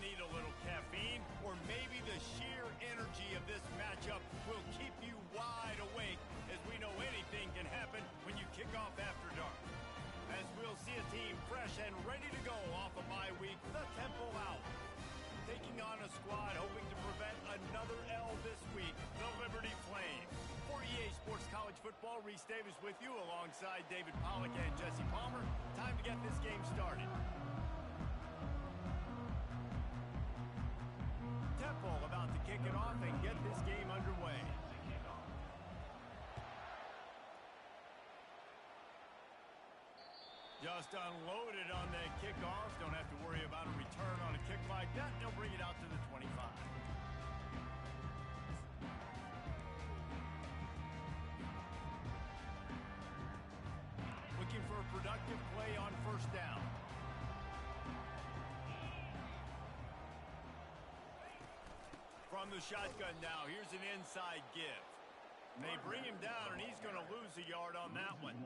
need a little caffeine, or maybe the sheer energy of this matchup will keep you wide awake, as we know anything can happen when you kick off after dark. As we'll see a team fresh and ready to go off a bye week, the Temple Owls. Taking on a squad hoping to prevent another L this week, the Liberty Flames. For EA Sports College Football, Reese Davis with you alongside David Pollack and Jesse Palmer. Time to get this game started. Temple about to kick it off and get this game underway. Just unloaded on the kickoff. Don't have to worry about a return on a kick like that. They'll bring it out to the 25. Looking for a productive play on first down. From the shotgun now, here's an inside give. They bring him down, and he's going to lose a yard on that one.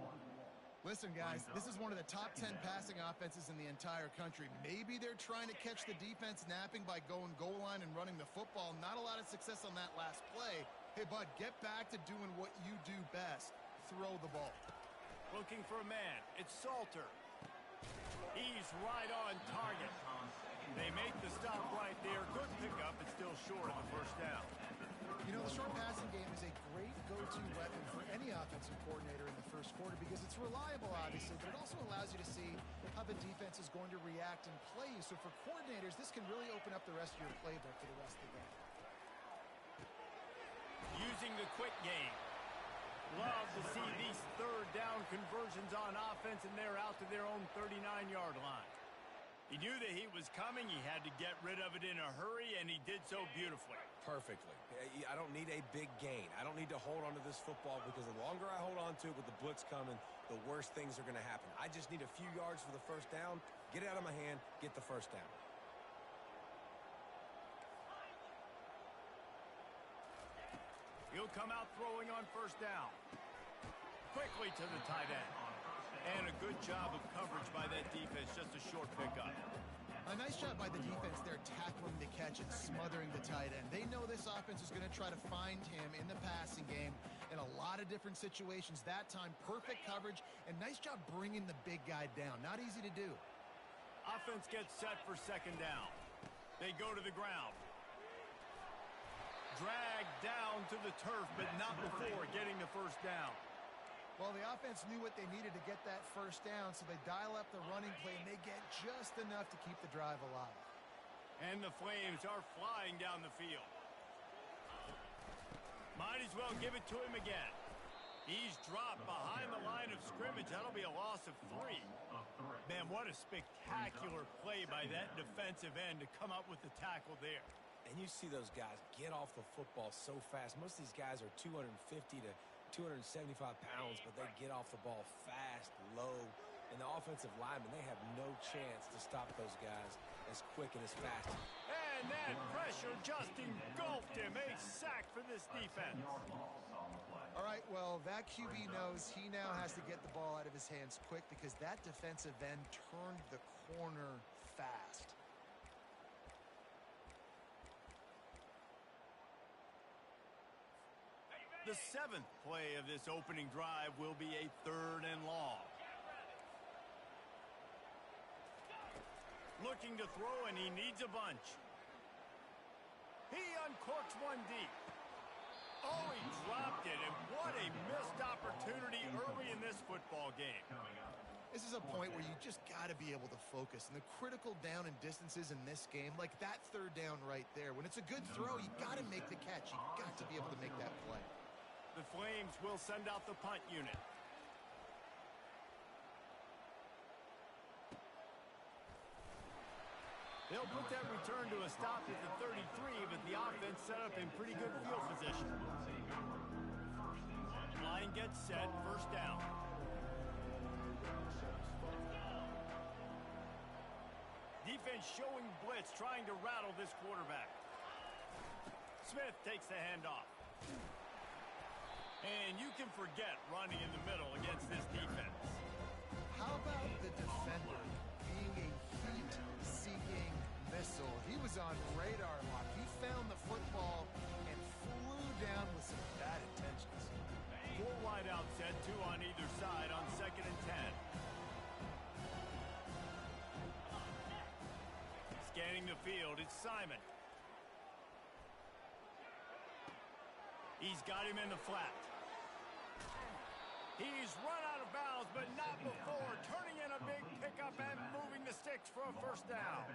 Listen, guys, this is one of the top 10 passing offenses in the entire country. Maybe they're trying to catch the defense napping by going goal line and running the football. Not a lot of success on that last play. Hey, bud, get back to doing what you do best. Throw the ball. Looking for a man. It's Salter. He's right on target. They make the stop right there. Good pickup, but still short of the first down. You know, the short passing game is a great go-to weapon for any offensive coordinator in the first quarter because it's reliable, obviously, but it also allows you to see how the defense is going to react and play you. So for coordinators, this can really open up the rest of your playbook for the rest of the game. Using the quick game. Love to see these third down conversions on offense, and they're out to their own 39-yard line. He knew that he was coming. He had to get rid of it in a hurry, and he did so beautifully. Perfectly. I don't need a big gain. I don't need to hold on to this football because the longer I hold on to it with the blitz coming, the worse things are going to happen. I just need a few yards for the first down, get it out of my hand, get the first down. He'll come out throwing on first down. Quickly to the tight end. And a good job of coverage by that defense, just a short pickup. A nice job by the defense there, tackling the catch and smothering the tight end. They know this offense is going to try to find him in the passing game in a lot of different situations. That time, perfect coverage, and nice job bringing the big guy down. Not easy to do. Offense gets set for second down. They go to the ground. Dragged down to the turf, but not before getting the first down. Well, the offense knew what they needed to get that first down, so they dial up the running play, and they get just enough to keep the drive alive. And the Flames are flying down the field. Might as well give it to him again. He's dropped behind the line of scrimmage. That'll be a loss of 3. Man, what a spectacular play by that defensive end to come up with the tackle there. And you see those guys get off the football so fast. Most of these guys are 250 to 275 pounds, but they get off the ball fast, low. And the offensive linemen, they have no chance to stop those guys as quick and as fast. And that pressure just engulfed him. A sack for this defense. All right, well, that QB knows he now has to get the ball out of his hands quick because that defensive end turned the corner fast. The 7th play of this opening drive will be a 3rd and long. Looking to throw, and he needs a bunch. He uncorks one deep. Oh, he dropped it, and what a missed opportunity early in this football game. This is a point where you just got to be able to focus. And the critical down and distances in this game, like that third down right there, when it's a good throw, you got to make the catch. You got to be able to make that play. The Flames will send out the punt unit. They'll put that return to a stop at the 33, but the offense set up in pretty good field position. Line gets set, first down. Defense showing blitz, trying to rattle this quarterback. Smith takes the handoff. And you can forget running in the middle against this defense. How about the defender being a heat-seeking missile? He was was on radar lock. He found the football and flew down with some bad intentions. 4 wide out set, 2 on either side on 2nd and 10. Scanning the field, it's Simon. He's got him in the flat. He's run out of bounds, but not before turning in a big pickup and moving the sticks for a first down.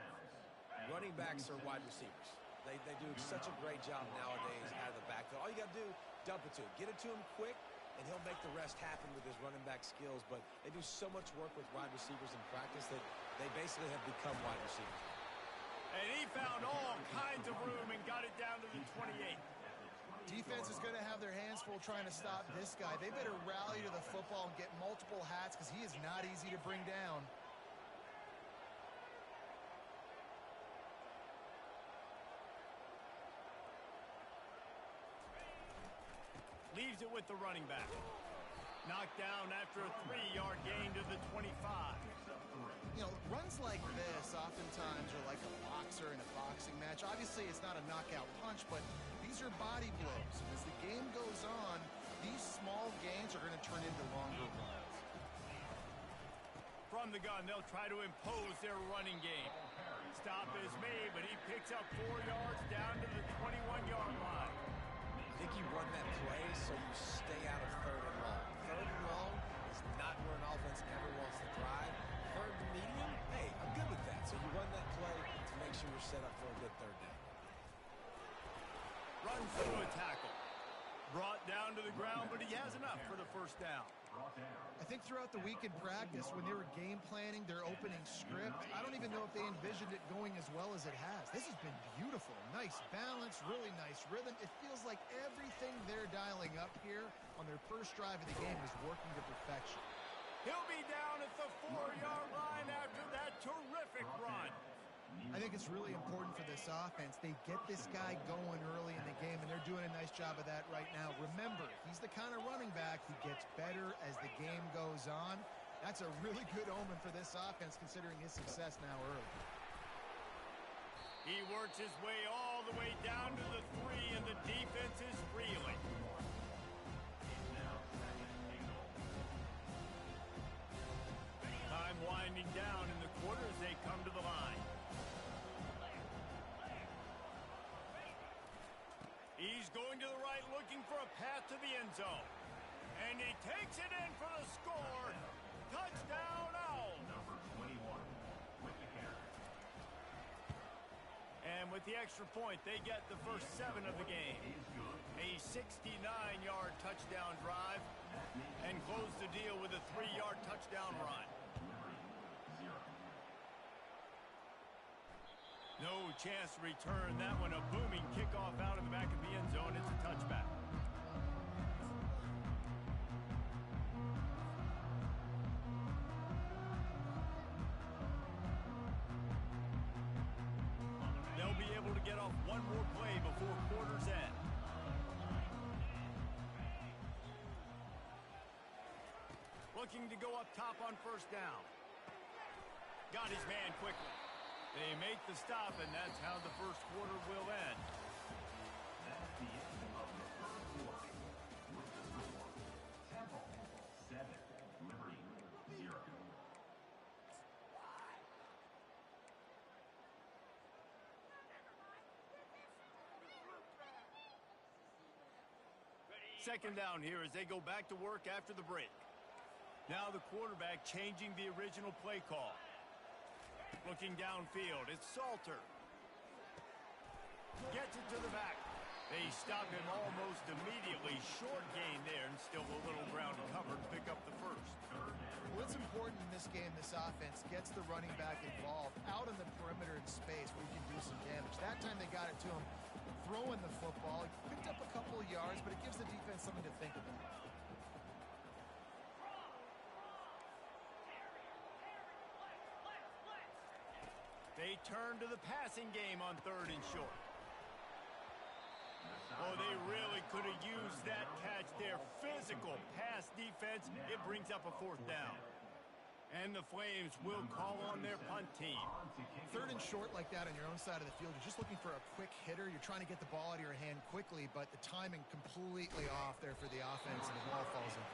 Running backs are wide receivers. They do such a great job nowadays out of the backfield. All you got to do, dump it to him. Get it to him quick, and he'll make the rest happen with his running back skills. But they do so much work with wide receivers in practice that they basically have become wide receivers. And he found all kinds of room and got it down to the 28. Defense is going to have their hands full trying to stop this guy. They better rally to the football and get multiple hats because he is not easy to bring down. Leaves it with the running back. Knocked down after a 3-yard gain to the 25. You know, runs like this oftentimes are like a boxer in a boxing match. Obviously, it's not a knockout punch, but these are body blows. And as the game goes on, these small gains are going to turn into longer runs. From the gun, they'll try to impose their running game. Stop is made, but he picks up 4 yards down to the 21-yard line. I think you run that play so you stay out of 3rd and long. 3rd and long is not where an offense ever wants to drive. 3rd and medium, hey, I'm good with that. So you run that play to make sure you're set up for a good 3rd down. Runs through a tackle. Brought down to the ground, but he has enough for the first down. I think throughout the week in practice, when they were game planning their opening script, I don't even know if they envisioned it going as well as it has. This has been beautiful. Nice balance, really nice rhythm. It feels like everything they're dialing up here on their first drive of the game is working to perfection. He'll be down at the 4-yard line after that terrific run. I think it's really important for this offense. They get this guy going early in the game, and they're doing a nice job of that right now. Remember, he's the kind of running back who gets better as the game goes on. That's a really good omen for this offense, considering his success now early. He works his way all the way down to the 3, and the defense is reeling. Time winding down in the quarter as they come to the line. He's going to the right, looking for a path to the end zone. And he takes it in for the score. Touchdown, Owls. And with the extra point, they get the first 7 of the game. A 69-yard touchdown drive and close the deal with a 3-yard touchdown run. No chance to return that one. A booming kickoff out of the back of the end zone. It's a touchback. They'll be able to get off one more play before quarter's end. Looking to go up top on first down. Got his man quickly. They make the stop, and that's how the first quarter will end. That's the end of the first quarter. With the score, Temple 7, Liberty 0. Second down here as they go back to work after the break. Now the quarterback changing the original play call. Looking downfield, it's Salter. Gets it to the back. They stop him almost immediately. Short gain there, and still a little ground to cover to pick up the first. Well, it's important in this game this offense gets the running back involved out in the perimeter in space where you can do some damage. That time they got it to him throwing the football. He picked up a couple of yards, but it gives the defense something to think about. They turn to the passing game on 3rd and short. Oh, they really could have used that catch there. Physical pass defense. It brings up a 4th down. And the Flames will call on their punt team. Third and short like that on your own side of the field, you're just looking for a quick hitter. You're trying to get the ball out of your hand quickly, but the timing completely off there for the offense, and the ball falls in.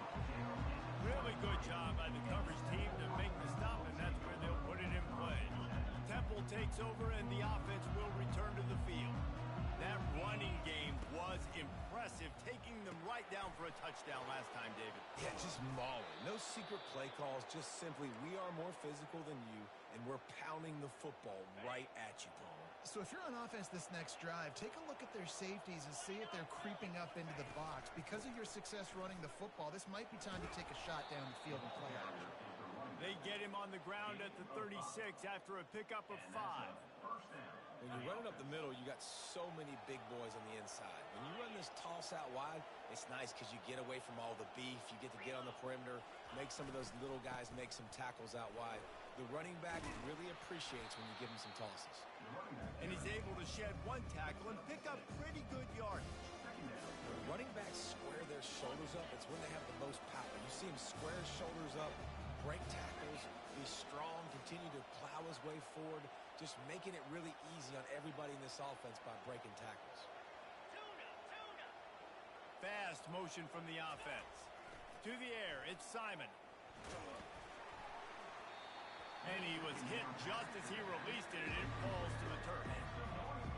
Really good job by the coverage team to make the stop, and that's where they'll put it in play. Temple takes over, and the offense will return to the field. That running game was impressive, taking them right down for a touchdown last time, David. Yeah, just mauling. No secret play calls, just simply we are more physical than you, and we're pounding the football right at you, Paul. So if you're on offense this next drive, take a look at their safeties and see if they're creeping up into the box. Because of your success running the football, this might be time to take a shot down the field and play action. They get him on the ground at the 36 after a pickup of 5. When you're running up the middle, you got so many big boys on the inside. When you run this toss out wide, it's nice because you get away from all the beef. You get to get on the perimeter, make some of those little guys make some tackles out wide. The running back really appreciates when you give him some tosses. And he's able to shed one tackle and pick up pretty good yardage. When running backs square their shoulders up, it's when they have the most power. You see him square his shoulders up, break tackles, be strong, continue to plow his way forward, just making it really easy on everybody in this offense by breaking tackles. Fast motion from the offense. To the air, it's Simon. And he was hit just as he released it, and it falls to the turf.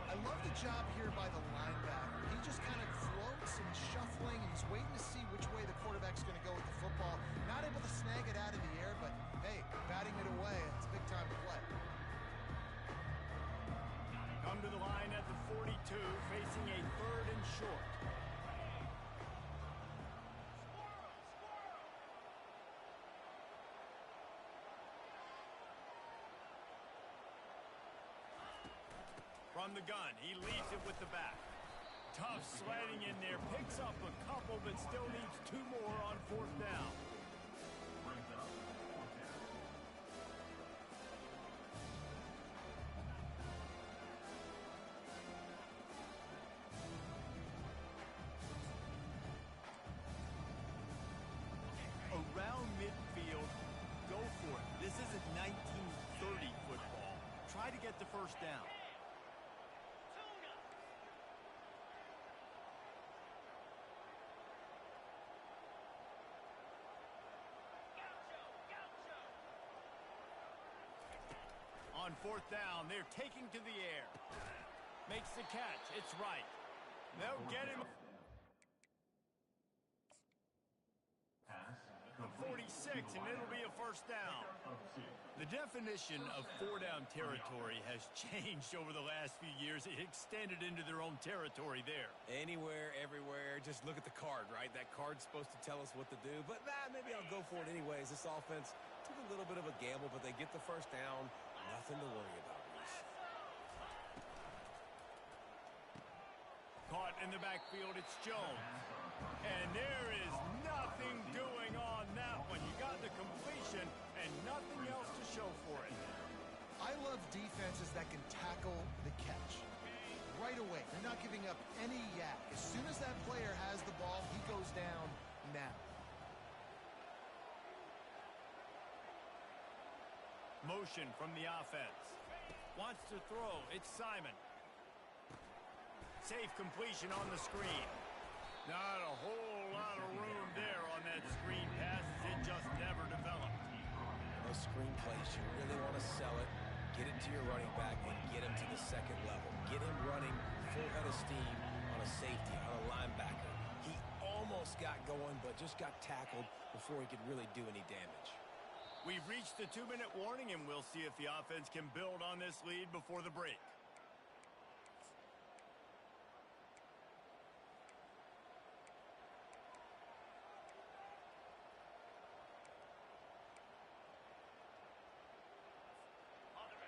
I love the job here by the linebacker. He just kind of floats and shuffling, and he's waiting to see which way the quarterback's going to go with the football. Not able to snag it out of the air, but hey, batting it away, it's a big time play. Come to the line at the 42, facing a 3rd and short. From the gun, he leads it with the back. Tough sliding in there, picks up a couple, but still needs 2 more on 4th down. Around midfield, go for it. This isn't 1930 football. Try to get the first down. On 4th down, they're taking to the air. Makes the catch. It's right. They'll get him. 46, and it'll be a 1st down. The definition of 4-down territory has changed over the last few years. It extended into their own territory there. Anywhere, everywhere, just look at the card, right? That card's supposed to tell us what to do, but maybe I'll go for it anyways. This offense took a little bit of a gamble, but they get the 1st down. Nothing to worry about, Reese. Caught in the backfield, it's Jones. And there is nothing doing on that one. You got the completion and nothing else to show for it. I love defenses that can tackle the catch. Right away, they're not giving up any yak. As soon as that player has the ball, he goes down now. Motion from the offense. Wants to throw. It's Simon. Safe completion on the screen. Not a whole lot of room there on that screen pass. It just never developed. Those screen plays, you really want to sell it, get it to your running back, and get him to the 2nd level. Get him running full head of steam on a safety, on a linebacker. He almost got going, but just got tackled before he could really do any damage. We've reached the 2-minute warning, and we'll see if the offense can build on this lead before the break.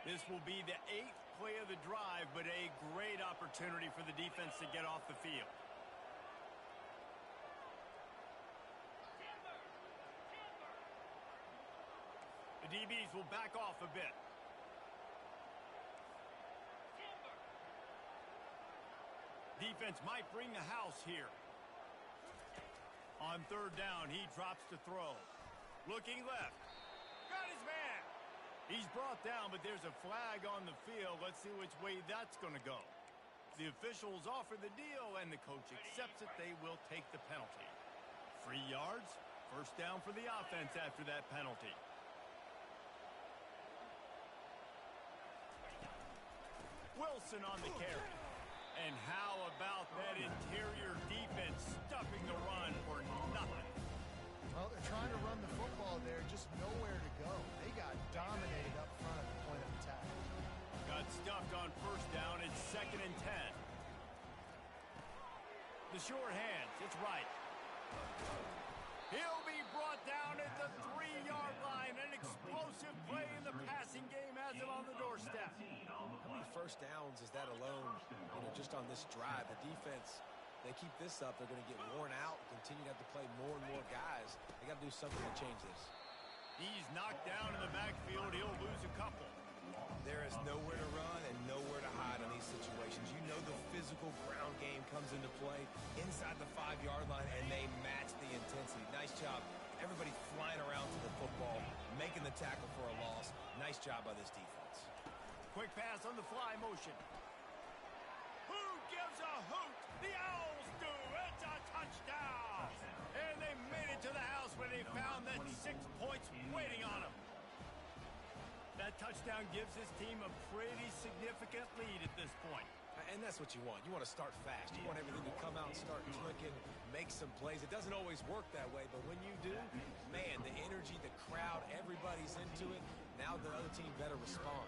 This will be the 8th play of the drive, but a great opportunity for the defense to get off the field. The DBs will back off a bit. Defense might bring the house here. On 3rd down, he drops to throw. Looking left. Got his man. He's brought down, but there's a flag on the field. Let's see which way that's going to go. The officials offer the deal, and the coach accepts it. They will take the penalty. 3 yards, first down for the offense after that penalty. Wilson on the carry. And how about that interior defense stuffing the run for nothing? Well, they're trying to run the football there, just nowhere to go. They got dominated up front at the point of attack. Got stuffed on first down. It's 2nd and 10. The short hands. It's right. He'll be brought down at the 3-yard line. An explosive play in the passing game has him on the doorstep. How many first downs is that alone, just on this drive? The defense, they keep this up, they're going to get worn out, continue to have to play more and more guys. They got to do something to change this. He's knocked down in the backfield. He'll lose a couple. There is nowhere to run and nowhere to hide in these situations. You know the physical ground game comes into play inside the 5-yard line, and they match the intensity. Nice job. Everybody flying around to the football, making the tackle for a loss. Nice job by this defense. Quick pass on the fly motion. Who gives a hoot? The Owls do. It's a touchdown. And they made it to the house when they found that 6 points waiting on them. That touchdown gives his team a pretty significant lead at this point. And that's what you want. You want to start fast. You want everything to come out and start clicking, make some plays. It doesn't always work that way, but when you do, man, the energy, the crowd, everybody's into it. Now the other team better respond.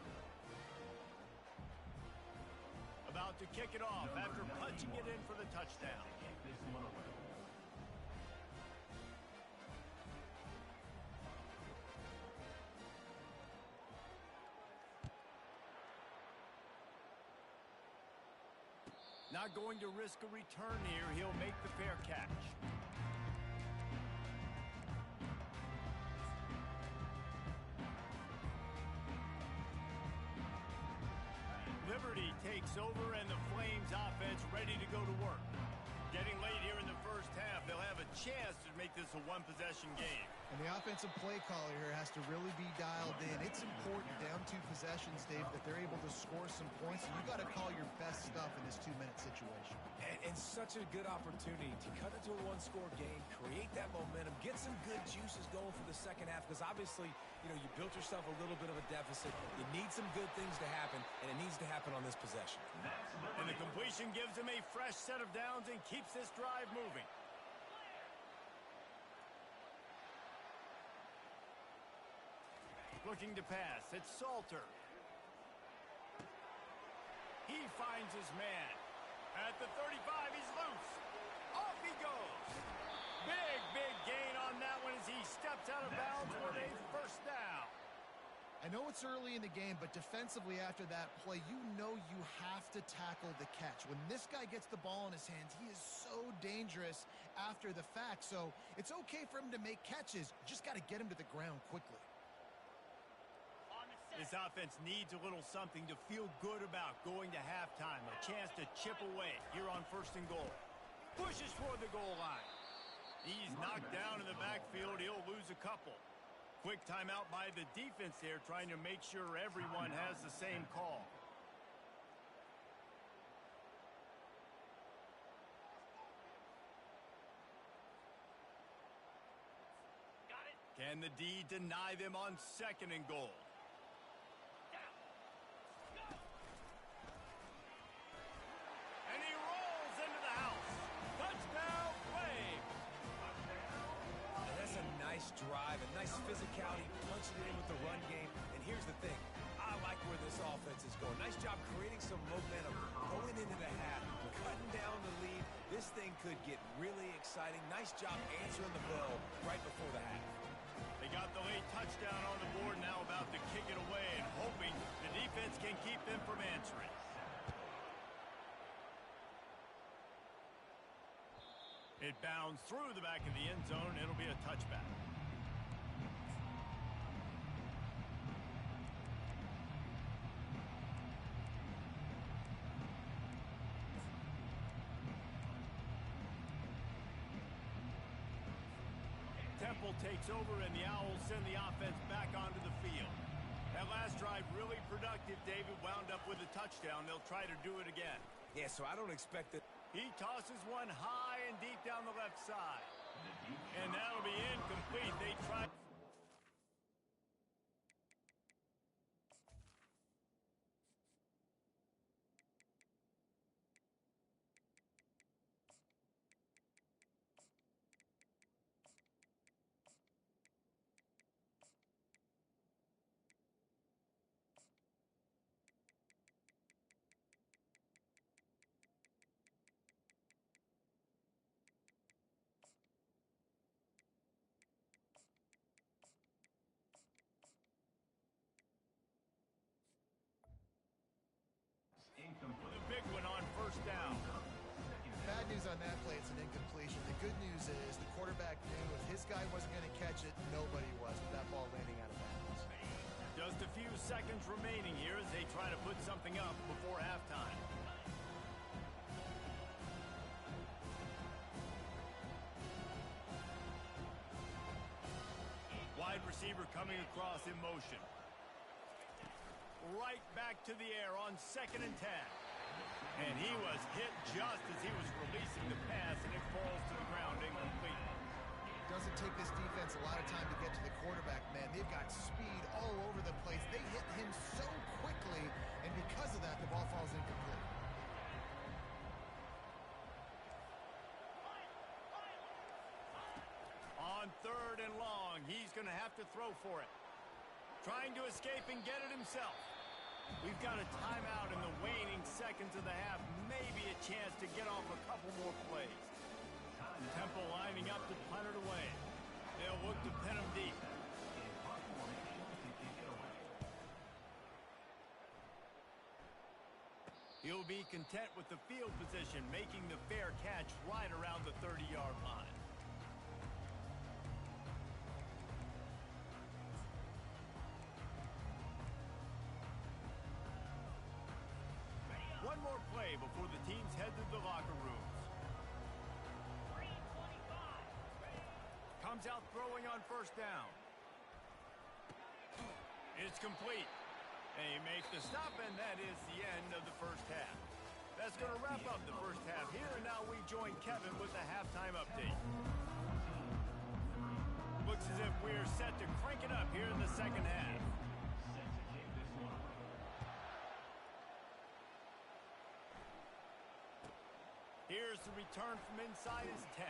About to kick it off after punching it in for the touchdown. Not going to risk a return here. He'll make the fair catch. Liberty takes over, and the Flames offense ready to go to work. Getting late here in the first half, they'll have a chance to make this a one-possession game. And the offensive play caller here has to really be dialed in. It's important down 2 possessions, Dave, that they're able to score some points. And you got to call your best stuff in this 2-minute situation. And such a good opportunity to cut into a 1-score game, create that momentum, get some good juices going for the second half, because obviously, you built yourself a little bit of a deficit. You need some good things to happen, and it needs to happen on this possession. And the completion gives him a fresh set of downs and keeps this drive moving. Looking to pass. It's Salter. He finds his man. At the 35, he's loose. Off he goes. Big gain on that one as he steps out of bounds for a first down. I know it's early in the game, but defensively after that play, you have to tackle the catch. When this guy gets the ball in his hands, he is so dangerous after the fact. So it's okay for him to make catches. You just got to get him to the ground quickly. This offense needs a little something to feel good about going to halftime. A chance to chip away here on 1st and goal. Pushes for the goal line. He's knocked down in the backfield. He'll lose a couple. Quick timeout by the defense there, trying to make sure everyone has the same call. Can the D deny them on 2nd and goal? And he rolls into the house. Touchdown, Flames! And that's a nice drive, a nice physicality, punching it in with the run game. And here's the thing. I like where this offense is going. Nice job creating some momentum, going into the half, cutting down the lead. This thing could get really exciting. Nice job answering the bell right before the half. They got the late touchdown on the board, now about to kick it away and hoping the defense can keep them from answering. It bounds through the back of the end zone. It'll be a touchback. Tempo Temple takes over, and the Owls send the offense back onto the field. That last drive really productive. David wound up with a touchdown. They'll try to do it again. Yeah, so I don't expect it. He tosses one high and deep down the left side. And that'll be incomplete. They try. Incomplete. The big one on first down. Bad news on that play, it's an incompletion. The good news is the quarterback knew if his guy wasn't going to catch it, nobody was with that ball landing out of bounds. Just a few seconds remaining here as they try to put something up before halftime. Wide receiver coming across in motion. Right back to the air on 2nd and 10. And he was hit just as he was releasing the pass, and it falls to the ground incomplete. Doesn't take this defense a lot of time to get to the quarterback, man. They've got speed all over the place. They hit him so quickly, and because of that, the ball falls incomplete. On 3rd and long, he's going to have to throw for it. Trying to escape and get it himself. We've got a timeout in the waning seconds of the half. Maybe a chance to get off a couple more plays. Temple lining up to punt it away. They'll look to pin him deep. He'll be content with the field position, making the fair catch right around the 30-yard line. One more play before the teams head to the locker rooms. Comes out throwing on first down. It's complete. They make the stop, and that is the end of the first half. That's going to wrap up the first half here, and now we join Kevin with the halftime update. Looks as if we're set to crank it up here in the second half. Here's the return from inside his 10.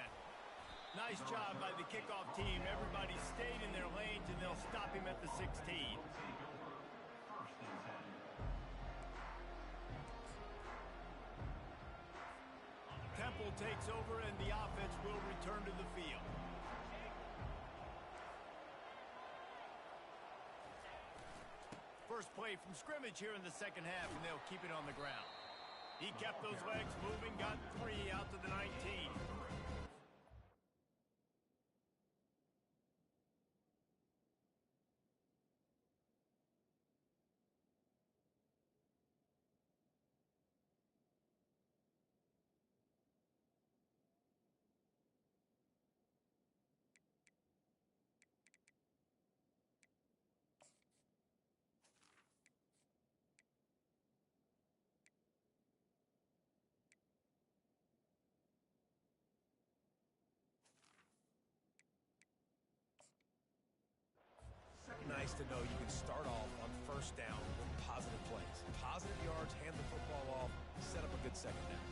Nice job by the kickoff team. Everybody stayed in their lanes, and they'll stop him at the 16. Temple takes over, and the offense will return to the field. First play from scrimmage here in the second half, and they'll keep it on the ground. He kept those legs moving, got 3 out to the 19. Nice to know you can start off on first down with positive plays. Positive yards, hand the football off, set up a good second down.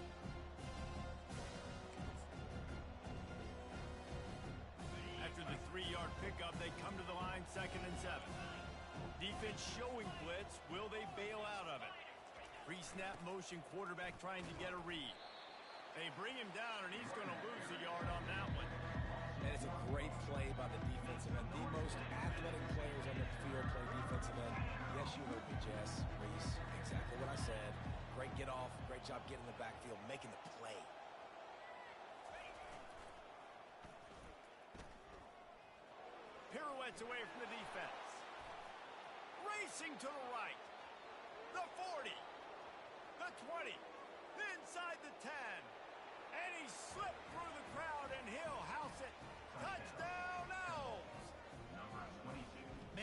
After the 3-yard pickup, they come to the line 2nd and 7. Defense showing blitz. Will they bail out of it? Pre-snap motion, quarterback trying to get a read. They bring him down, and he's going to lose a yard on that one. And it's a great play by the defensive end. The most athletic players on the field play defensive end. Yes, you heard me, Jess, Reese. Exactly what I said. Great get off. Great job getting in the backfield, making the play. Pirouettes away from the defense. Racing to the right. The 40. The 20. Inside the 10. And he slipped through the crowd, and he'll house it. Touchdown, Owls!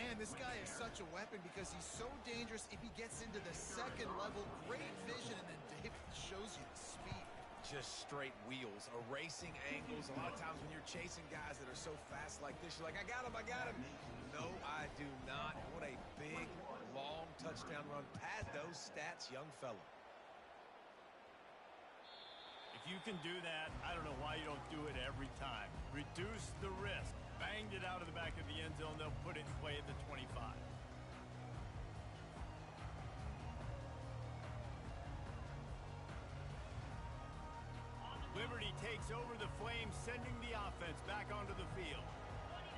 Man, this guy is such a weapon because he's so dangerous if he gets into the second level. Great vision, and then David shows you the speed. Just straight wheels, erasing angles. A lot of times when you're chasing guys that are so fast like this, you're like, I got him, I got him. No, I do not. What a big, long touchdown run. Pad those stats, young fella. If you can do that, I don't know why you don't do it every time. Reduce the risk. Banged it out of the back of the end zone. They'll put it in play at the 25. Liberty takes over the Flames, sending the offense back onto the field.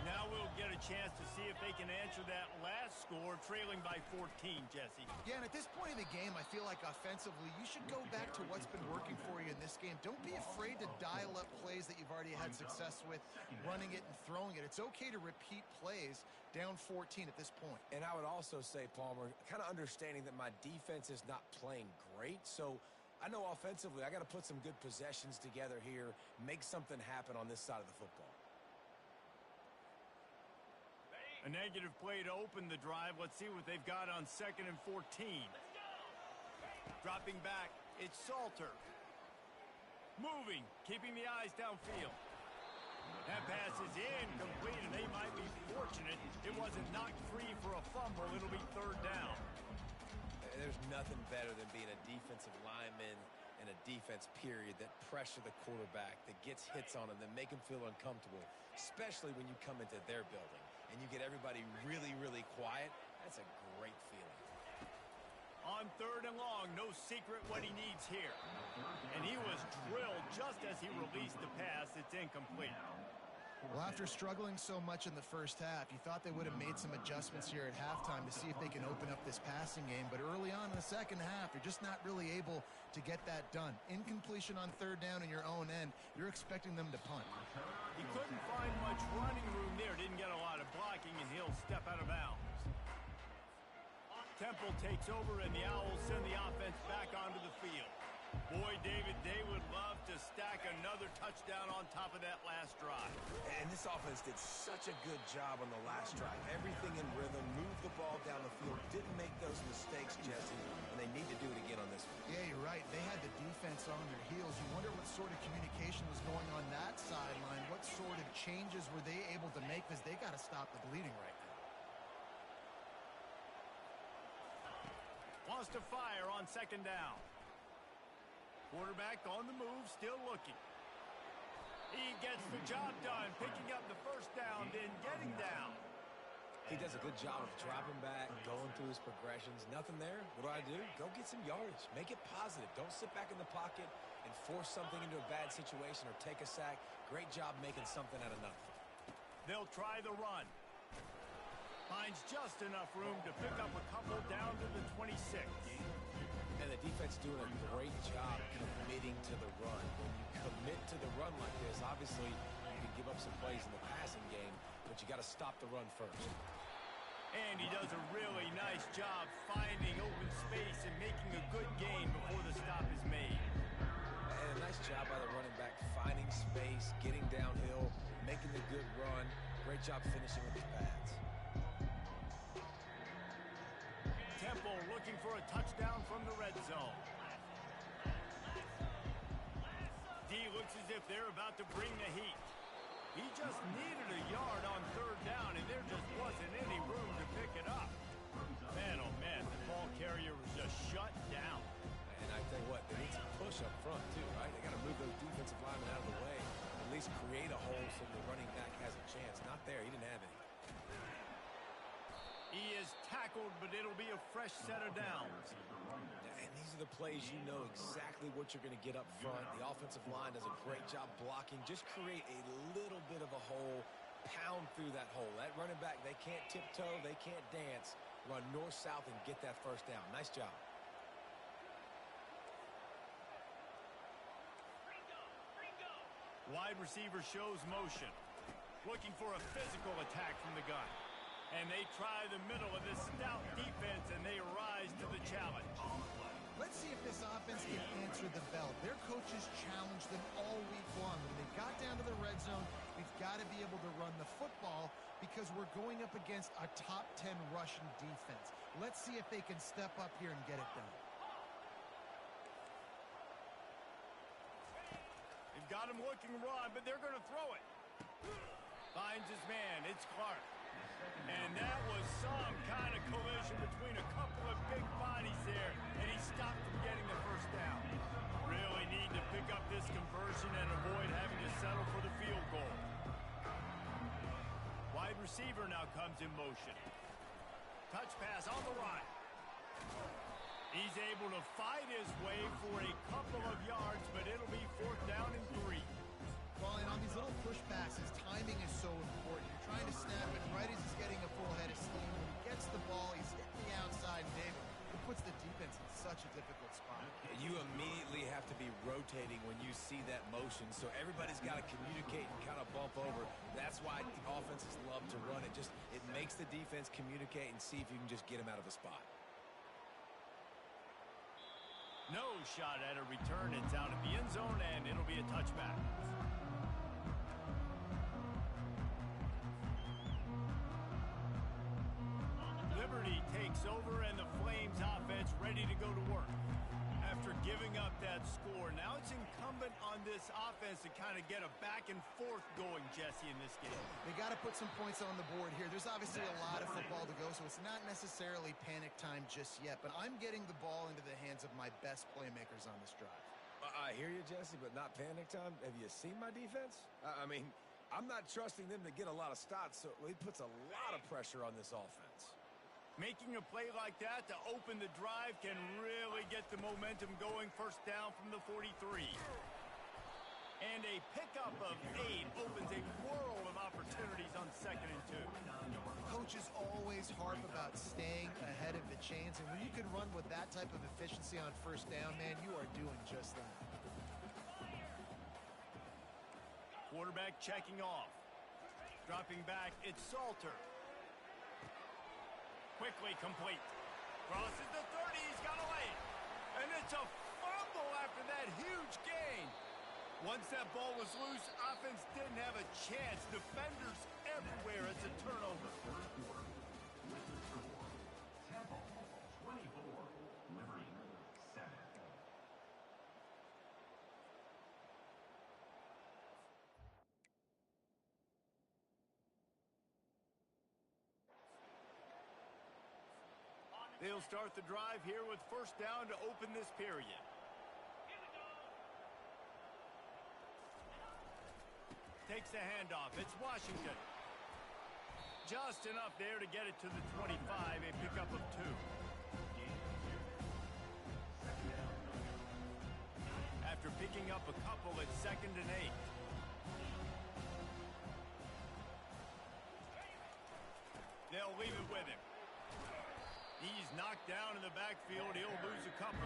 Now we'll get a chance to see if they can answer that last score, trailing by 14, Jesse. Yeah, and at this point in the game, I feel like offensively, you should go back to what's been working for you in this game. Don't be afraid to dial up plays that you've already had success with, running it and throwing it. It's okay to repeat plays down 14 at this point. And I would also say, Palmer, kind of understanding that my defense is not playing great, so I know offensively I got to put some good possessions together here, make something happen on this side of the football. A negative play to open the drive. Let's see what they've got on 2nd and 14. Dropping back, it's Salter. Moving, keeping the eyes downfield. That pass is incomplete, and they might be fortunate it wasn't knocked free for a fumble. It'll be 3rd down. There's nothing better than being a defensive lineman and a defense period that pressure the quarterback, that gets hits on him, that make him feel uncomfortable, especially when you come into their building and you get everybody really, really quiet. That's a great feeling. On 3rd and long, no secret what he needs here. And he was drilled just as he released the pass. It's incomplete. Well, after struggling so much in the first half, you thought they would have made some adjustments here at halftime to see if they can open up this passing game. But early on in the second half, you're just not really able to get that done. Incompletion on 3rd down in your own end, you're expecting them to punt. He couldn't find much running room there. Didn't get a lot of blocking, and he'll step out of bounds. Temple takes over, and the Owls send the offense back onto the field. Boy, David, they would love to stack another touchdown on top of that last drive. And this offense did such a good job on the last drive. Everything in rhythm, moved the ball down the field, didn't make those mistakes, Jesse, and they need to do it again on this one. Yeah, you're right. They had the defense on their heels. You wonder what sort of communication was going on that sideline. What sort of changes were they able to make, because they got to stop the bleeding right now. Wants to fire on 2nd down. Quarterback on the move, still looking. He gets the job done, picking up the 1st down, then getting down. He does a good job of dropping back, going through his progressions. Nothing there. What do? Go get some yardage. Make it positive. Don't sit back in the pocket and force something into a bad situation or take a sack. Great job making something out of nothing. They'll try the run. Finds just enough room to pick up a couple down to the 26. And the defense doing a great job committing to the run. When you commit to the run like this, obviously you can give up some plays in the passing game, but you got to stop the run first. And he does a really nice job finding open space and making a good gain before the stop is made. And a nice job by the running back, finding space, getting downhill, making the good run. Great job finishing with his pads. Temple looking for a touchdown from the red zone. D looks as if they're about to bring the heat. He just needed a yard on 3rd down, and there just wasn't any room to pick it up. Man, oh man, the ball carrier was just shut down. And I tell you what, they need some push up front too, right? They got to move those defensive linemen out of the way. At least create a hole so the running back has a chance. Not there. He didn't have any. He is tackled, but it'll be a fresh set of downs. And these are the plays you know exactly what you're going to get up front. The offensive line does a great job blocking. Just create a little bit of a hole, pound through that hole. That running back, they can't tiptoe, they can't dance. Run north-south and get that 1st down. Nice job. Wide receiver shows motion. Looking for a physical attack from the gun. And they try the middle of this stout defense, and they rise to the challenge. Let's see if this offense can answer the bell. Their coaches challenged them all week long. When they got down to the red zone, we've got to be able to run the football. because we're going up against a top 10 Russian defense. Let's see if they can step up here and get it done. They've got him looking run, but they're going to throw it. Finds his man. It's Clark. And that was some kind of collision between a couple of big bodies there, and he stopped from getting the first down. Really need to pick up this conversion and avoid having to settle for the field goal. Wide receiver now comes in motion. Touch pass on the right. He's able to fight his way for a couple of yards, but it'll be 4th down and 3. Well, and on these little push passes, timing is so important. You're trying to snap it right as he's getting a full head of steam. When he gets the ball, he's hitting the outside, and David, it puts the defense in such a difficult spot. You immediately have to be rotating when you see that motion, so everybody's got to communicate and kind of bump over. That's why the offenses love to run it. It makes the defense communicate and see if you can just get him out of a spot. No shot at a return. It's out of the end zone, and it'll be a touchback. Liberty takes over, and the Flames offense ready to go to work. After giving up that score, now it's incumbent on this offense to kind of get a back and forth going, Jesse, in this game. They got to put some points on the board here. There's obviously a lot of football to go, so it's not necessarily panic time just yet, but I'm getting the ball into the hands of my best playmakers on this drive. I hear you, Jesse, but not panic time. Have you seen my defense? I mean, I'm not trusting them to get a lot of stops, so it puts a lot of pressure on this offense. Making a play like that to open the drive can really get the momentum going. 1st down from the 43. And a pickup of 8 opens a world of opportunities on 2nd and 2. Coaches always harp about staying ahead of the chains, and when you can run with that type of efficiency on 1st down, man, you are doing just that. Quarterback checking off. Dropping back, it's Salter. Quickly complete. Crosses the 30, he's got to lay it. And it's a fumble after that huge gain. Once that ball was loose, offense didn't have a chance. Defenders everywhere. It's a turnover. With the score, Temple 24, Liberty 7. They'll start the drive here with 1st down to open this period. Takes the handoff. It's Washington. Just enough there to get it to the 25, a pickup of 2. After picking up a couple, it's 2nd and 8. They'll leave it with him. He's knocked down in the backfield. He'll lose a couple.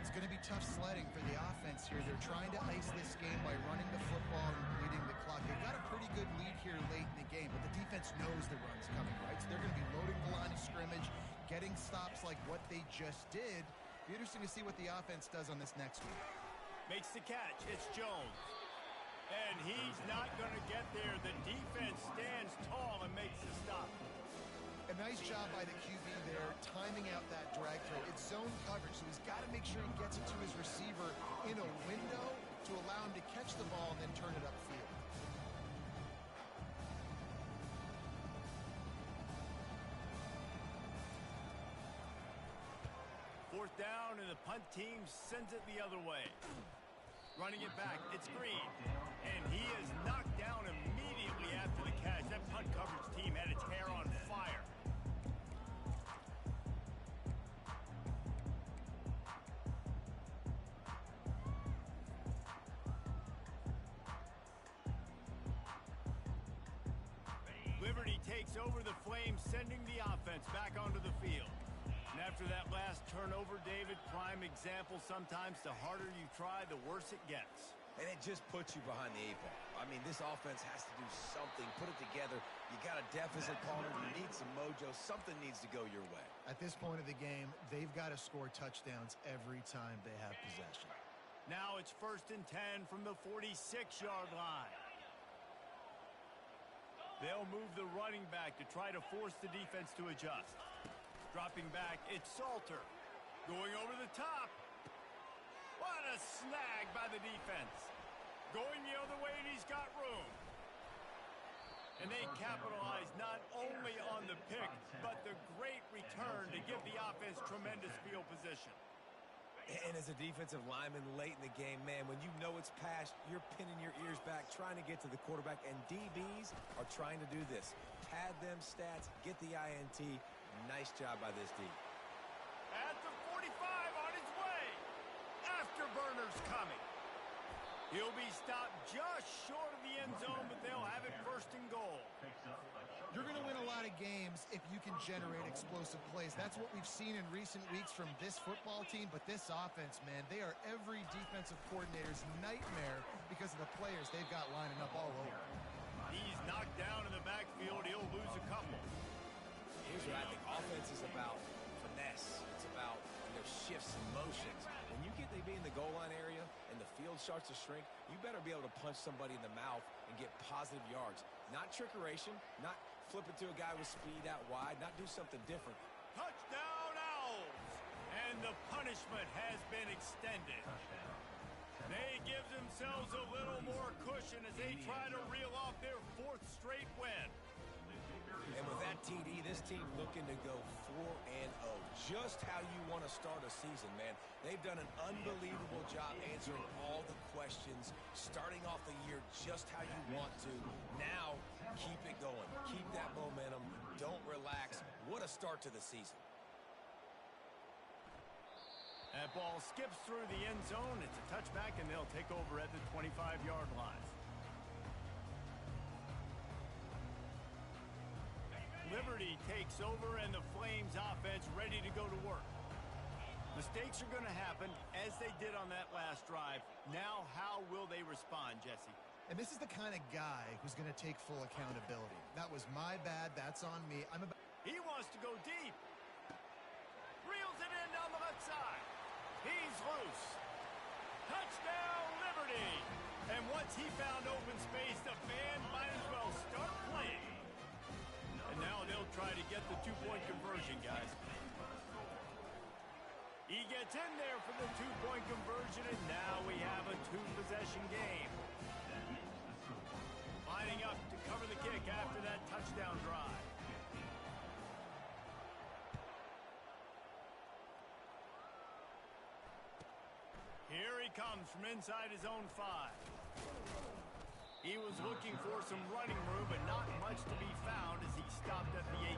It's going to be tough sledding for the offense here. They're trying to ice this game by running the football and bleeding the clock. They've got a pretty good lead here late in the game, but the defense knows the run's coming, right? So they're going to be loading the line of scrimmage, getting stops like what they just did. Be interesting to see what the offense does on this next week. Makes the catch. It's Jones. And he's not going to get there. The defense stands tall and makes the stop. A nice job by the QB there, timing out that drag throw. It's zone coverage, so he's got to make sure he gets it to his receiver in a window to allow him to catch the ball and then turn it upfield. 4th down, and the punt team sends it the other way. Running it back, it's Green. And he is knocked down immediately after the catch. That punt coverage team had its hair on fire. Liberty takes over the Flames, sending the offense back onto the field. And after that last turnover, David, prime example, sometimes the harder you try, the worse it gets. And it just puts you behind the 8 ball. I mean, this offense has to do something, put it together. You got a deficit, Palmer. You need some mojo. Something needs to go your way. At this point of the game, they've got to score touchdowns every time they have possession. Now it's 1st and 10 from the 46-yard line. They'll move the running back to try to force the defense to adjust. Dropping back, it's Salter. Going over the top. What a snag by the defense. Going the other way, and he's got room. And they capitalize not only on the pick, but the great return to give the offense tremendous field position. And as a defensive lineman late in the game, man, when you know it's passed, you're pinning your ears back, trying to get to the quarterback, and DBs are trying to do this. Pad them stats, get the INT. Nice job by this D. At the 45, on his way. Afterburner's coming. He'll be stopped just short of the end zone, but they'll have it first and goal. You're going to win a lot of games if you can generate explosive plays. That's what we've seen in recent weeks from this football team, but this offense, man, they are every defensive coordinator's nightmare because of the players they've got lining up all over. He's knocked down in the backfield. He'll lose a couple. Here's what I think. Offense is about finesse. It's about shifts and motions. When you get to be in the goal line area and the field starts to shrink, you better be able to punch somebody in the mouth and get positive yards. Not trickeration, not flip it to a guy with speed out wide, not do something different. Touchdown, Owls! And the punishment has been extended. They give themselves a little more cushion as they try to reel off their fourth straight win. And with that TD, this team looking to go 4-0. Just how you want to start a season, man. They've done an unbelievable job answering all the questions, starting off the year just how you want to. Now, keep it going. Keep that momentum. Don't relax. What a start to the season. That ball skips through the end zone. It's a touchback, and they'll take over at the 25-yard line. Liberty takes over, and the Flames offense ready to go to work. Mistakes are going to happen, as they did on that last drive. Now, how will they respond, Jesse? And this is the kind of guy who's going to take full accountability. That was my bad. That's on me. He wants to go deep. Reels it in down the left side. He's loose. Touchdown, Liberty. And once he found open space, the band might as well start playing. And now they'll try to get the two-point conversion, guys. He gets in there for the two-point conversion, and now we have a two-possession game. Lining up to cover the kick after that touchdown drive. Here he comes from inside his own 5. He was looking for some running room, but not much to be found as he stopped at the 18.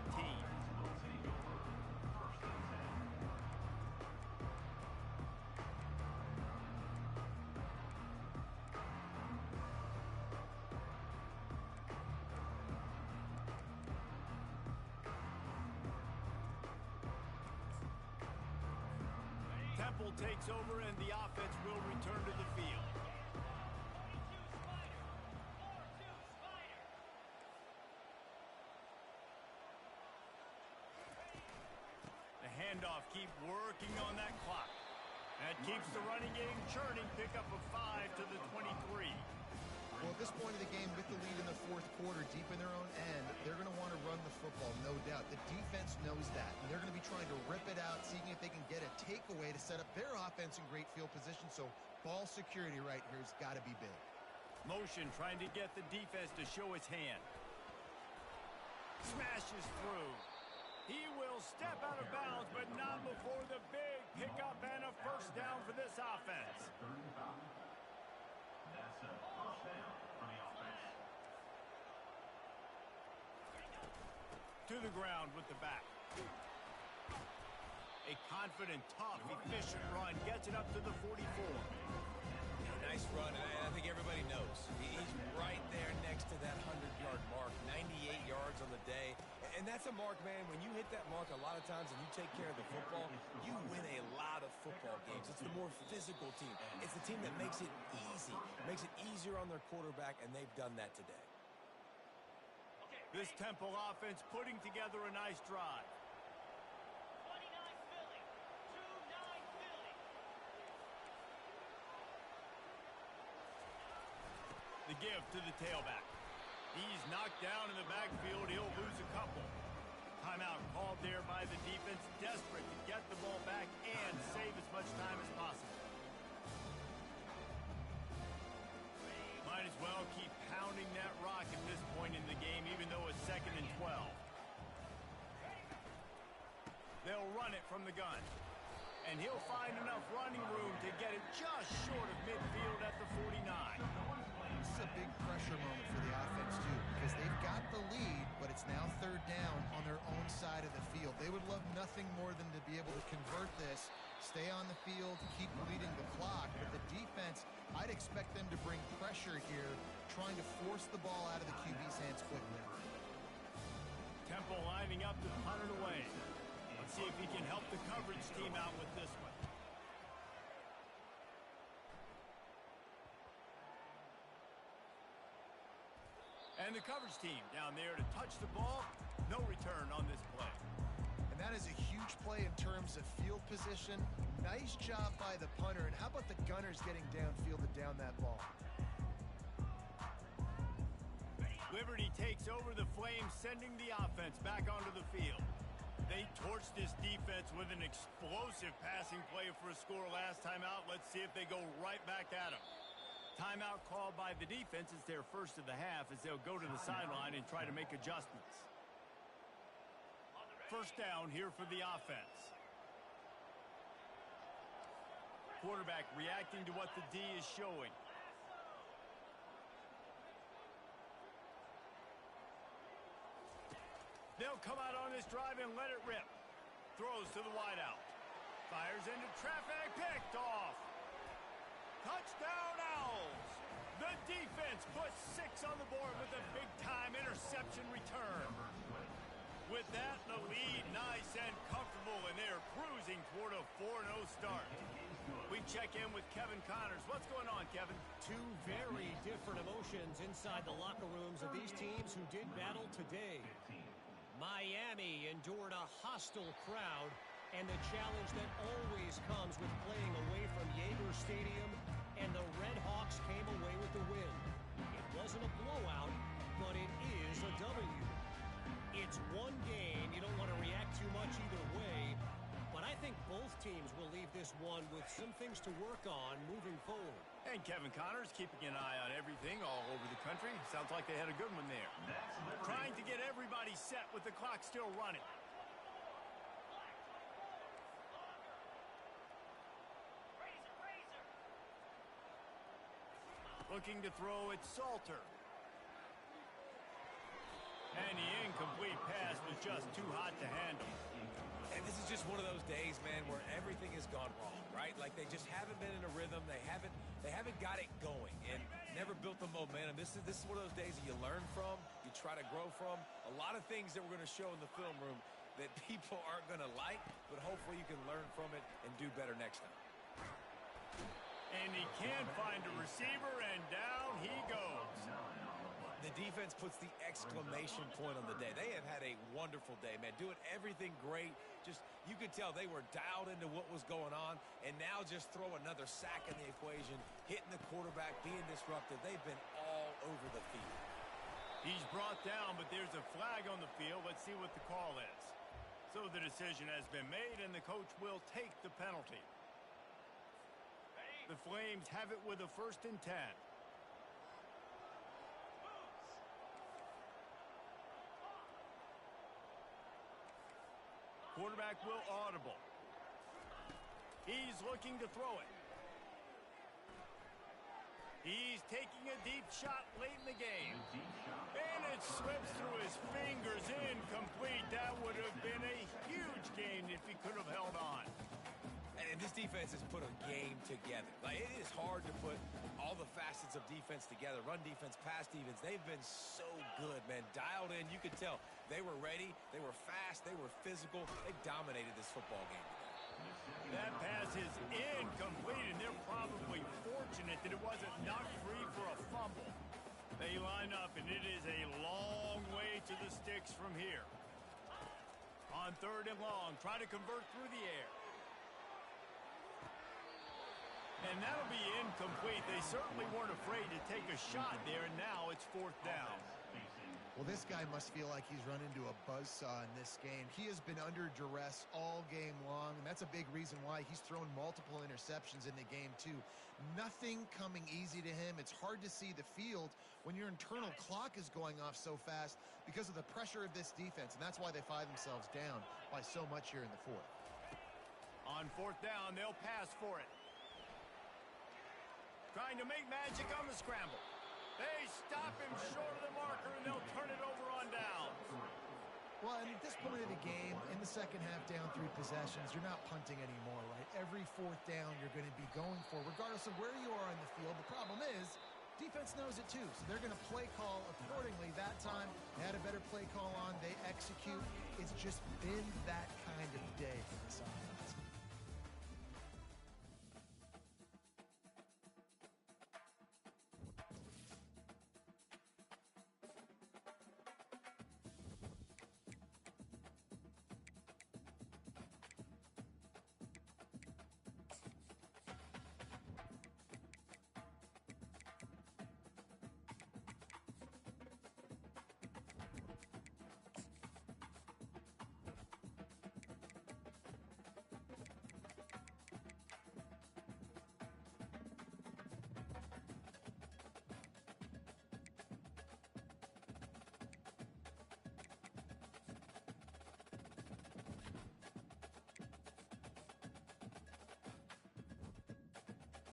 Temple takes over, and the offense will return to the field. Handoff, keep working on that clock. That keeps the running game churning. Pick up a 5 to the 23. Well, at this point of the game, with the lead in the fourth quarter, deep in their own end, they're going to want to run the football, no doubt. The defense knows that, and they're going to be trying to rip it out, seeing if they can get a takeaway to set up their offense in great field position. So ball security right here has got to be big. Motion, trying to get the defense to show his hand. Smashes through. He will step out of bounds, but not before the big pickup and a first down for this offense. That's a first down for the offense. To the ground with the back. A confident, tough, efficient run gets it up to the 44. Nice run, and I think everybody knows. He's right there next to that 100-yard mark, 98 yards on the day. And that's a mark, man. When you hit that mark a lot of times and you take care of the football, you win a lot of football games. It's the more physical team. It's the team that makes it easy, makes it easier on their quarterback, and they've done that today. This Temple offense putting together a nice drive. The give to the tailback. He's knocked down in the backfield. He'll lose a couple. Timeout called there by the defense, desperate to get the ball back and save as much time as possible. Might as well keep pounding that rock at this point in the game, even though it's 2nd and 12. They'll run it from the gun. And he'll find enough running room to get it just short of midfield at the 49. This is a big pressure moment for the offense, too, because they've got the lead, but it's now 3rd down on their own side of the field. They would love nothing more than to be able to convert this, stay on the field, keep bleeding the clock. But the defense, I'd expect them to bring pressure here, trying to force the ball out of the QB's hands quickly. Temple lining up to punt it away. Let's see if he can help the coverage team out with this one. And the coverage team down there to touch the ball. No return on this play. And that is a huge play in terms of field position. Nice job by the punter. And how about the Gunners getting downfield to down that ball? Liberty takes over the Flames, sending the offense back onto the field. They torched this defense with an explosive passing play for a score last time out. Let's see if they go right back at them. Timeout called by the defense. It's their first of the half as they'll go to the sideline and try to make adjustments. First down here for the offense. Quarterback reacting to what the D is showing. They'll come out on this drive and let it rip. Throws to the wideout. Fires into traffic. Picked off. Touchdown Owls. The defense puts 6 on the board with a big-time interception return. With that, the lead nice and comfortable, and they're cruising toward a 4-0 start. We check in with Kevin Connors. What's going on, Kevin? Two very different emotions inside the locker rooms of these teams who did battle today. Miami endured a hostile crowd and the challenge that always comes with playing away from Yager Stadium, and the Red Hawks came away with the win. It wasn't a blowout, but it is a W. It's one game. You don't want to react too much either way, but I think both teams will leave this one with some things to work on moving forward. And Kevin Connors keeping an eye on everything all over the country. Sounds like they had a good one there. Trying to get everybody set with the clock still running. Looking to throw it, Salter. And the incomplete pass was just too hot to handle. And this is just one of those days, man, where everything has gone wrong, right? Like they just haven't been in a rhythm. They haven't got it going and never built the momentum. This is one of those days that you learn from, you try to grow from. A lot of things that we're going to show in the film room that people aren't going to like, but hopefully you can learn from it and do better next time. And he can't find a receiver, and down he goes. The defense puts the exclamation point on the day. They have had a wonderful day, man. Doing everything great. Just, you could tell they were dialed into what was going on, and now just throw another sack in the equation, hitting the quarterback, being disruptive. They've been all over the field. He's brought down, but there's a flag on the field. Let's see what the call is. So the decision has been made, and the coach will take the penalty. The Flames have it with a 1st and 10. Quarterback will audible. He's looking to throw it. He's taking a deep shot late in the game. And it slips through his fingers. Incomplete. That would have been a huge gain if he could have held on. And this defense has put a game together. Like, it is hard to put all the facets of defense together. Run defense, pass defense. They've been so good, man. Dialed in. You could tell they were ready. They were fast. They were physical. They dominated this football game today. That pass is incomplete, and they're probably fortunate that it wasn't knocked free for a fumble. They line up, and it is a long way to the sticks from here. On 3rd and long, try to convert through the air. And that'll be incomplete. They certainly weren't afraid to take a shot there, and now it's 4th down. Well, this guy must feel like he's run into a buzzsaw in this game. He has been under duress all game long, and that's a big reason why he's thrown multiple interceptions in the game, too. Nothing coming easy to him. It's hard to see the field when your internal clock is going off so fast because of the pressure of this defense, and that's why they find themselves down by so much here in the fourth. On fourth down, they'll pass for it. Trying to make magic on the scramble. They stop him short of the marker, and they'll turn it over on down. Well, and at this point of the game, in the second half, down 3 possessions, you're not punting anymore, right? Every fourth down you're going to be going for, regardless of where you are on the field. The problem is, defense knows it too, so they're going to play call accordingly. That time, they had a better play call on. They execute. It's just been that kind of day for this offense.